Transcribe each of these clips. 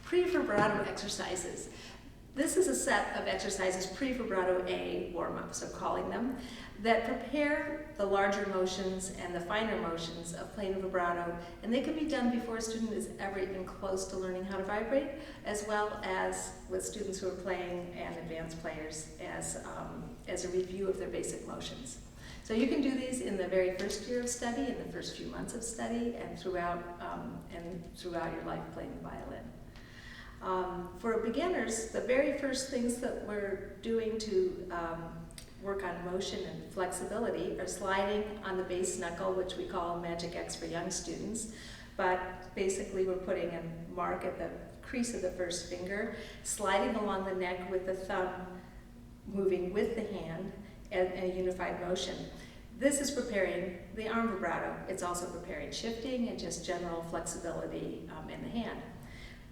Pre-vibrato exercises. This is a set of exercises, pre-vibrato A warm-ups, I'm calling them, that prepare the larger motions and the finer motions of playing vibrato, and they can be done before a student is ever even close to learning how to vibrate, as well as with students who are playing and advanced players as a review of their basic motions. So you can do these in the very first year of study, in the first few months of study, and throughout your life playing the violin. For beginners, the very first things that we're doing to work on motion and flexibility are sliding on the base knuckle, which we call Magic X for young students. But basically we're putting a mark at the crease of the first finger, sliding along the neck with the thumb moving with the hand and a unified motion. This is preparing the arm vibrato. It's also preparing shifting and just general flexibility in the hand.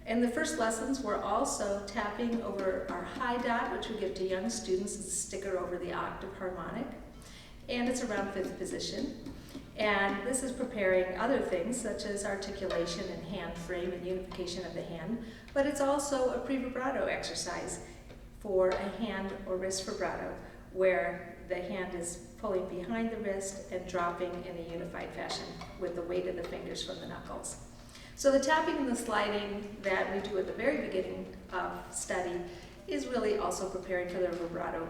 In the first lessons, we're also tapping over our high dot, which we give to young students as a sticker over the octave harmonic, and it's around 5th position. And this is preparing other things such as articulation and hand frame and unification of the hand, but it's also a pre-vibrato exercise for a hand or wrist vibrato, where the hand is pulling behind the wrist and dropping in a unified fashion with the weight of the fingers from the knuckles. So the tapping and the sliding that we do at the very beginning of study is really also preparing for the vibrato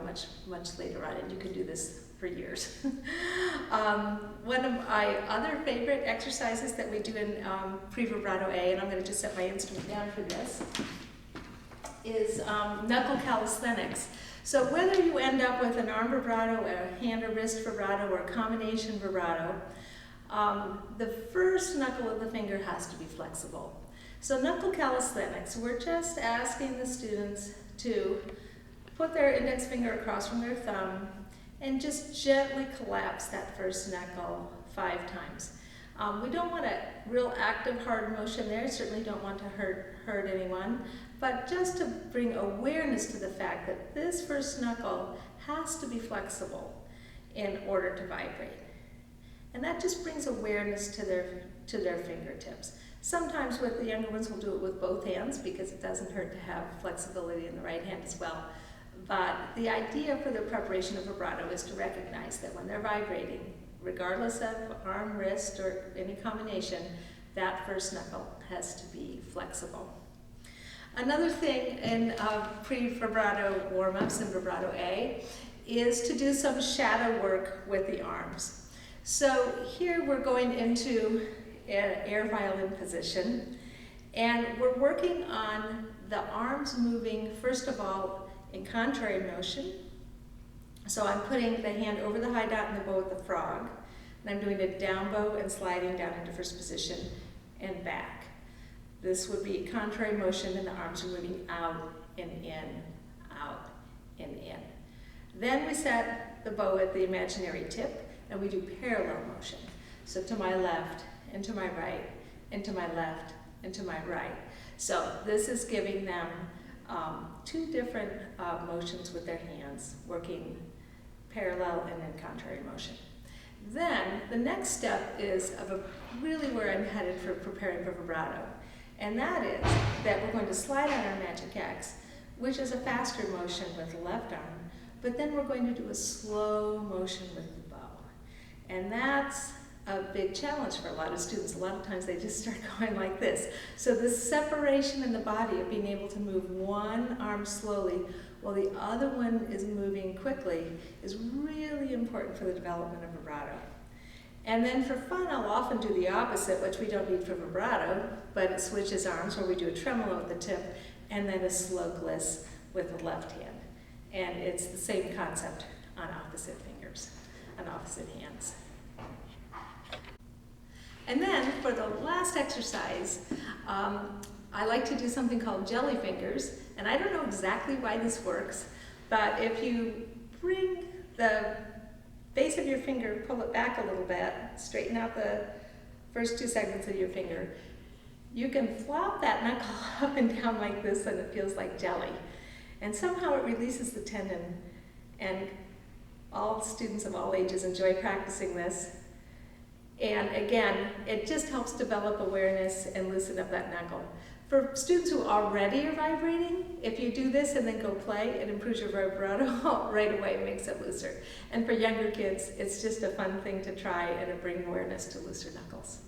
much later on, and you can do this for years. One of my other favorite exercises that we do in pre-vibrato A, and I'm going to just set my instrument down for this, is knuckle calisthenics. So whether you end up with an arm vibrato, a hand or wrist vibrato, or a combination vibrato, the first knuckle of the finger has to be flexible. So knuckle calisthenics, we're just asking the students to put their index finger across from their thumb and just gently collapse that first knuckle 5 times. We don't want a real active hard motion there, certainly don't want to hurt anyone, but just to bring awareness to the fact that this first knuckle has to be flexible in order to vibrate. And that just brings awareness to their fingertips. Sometimes with the younger ones, we'll do it with both hands because it doesn't hurt to have flexibility in the right hand as well. But the idea for the preparation of vibrato is to recognize that when they're vibrating, regardless of arm, wrist, or any combination, that first knuckle has to be flexible. Another thing in pre-vibrato warm-ups in vibrato A is to do some shadow work with the arms. So here we're going into an air violin position, and we're working on the arms moving, first of all, in contrary motion. So I'm putting the hand over the high dot and the bow with the frog, and I'm doing a down bow and sliding down into first position and back. This would be contrary motion, and the arms are moving out and in, out and in. Then we set the bow at the imaginary tip, and we do parallel motion. So to my left, and to my right, and to my left, and to my right. So this is giving them 2 different motions with their hands, working parallel and in contrary motion. Then the next step is really where I'm headed for preparing for vibrato. And that is that we're going to slide on our Magic X, which is a faster motion with the left arm, but then we're going to do a slow motion with the bow. And that's a big challenge for a lot of students. A lot of times they just start going like this. So the separation in the body of being able to move one arm slowly while the other one is moving quickly is really important for the development of vibrato. And then for fun, I'll often do the opposite, which we don't need for vibrato, but it switches arms where we do a tremolo at the tip and then a slow gliss with the left hand. And it's the same concept on opposite fingers, on opposite hands. And then for the last exercise, I like to do something called jelly fingers. And I don't know exactly why this works, but if you bring the base of your finger, pull it back a little bit, straighten out the first 2 segments of your finger, you can flop that knuckle up and down like this and it feels like jelly. And somehow it releases the tendon, and all students of all ages enjoy practicing this. And again, it just helps develop awareness and loosen up that knuckle. For students who already are vibrating, if you do this and then go play, it improves your vibrato right away, makes it looser. And for younger kids, it's just a fun thing to try, and it brings awareness to looser knuckles.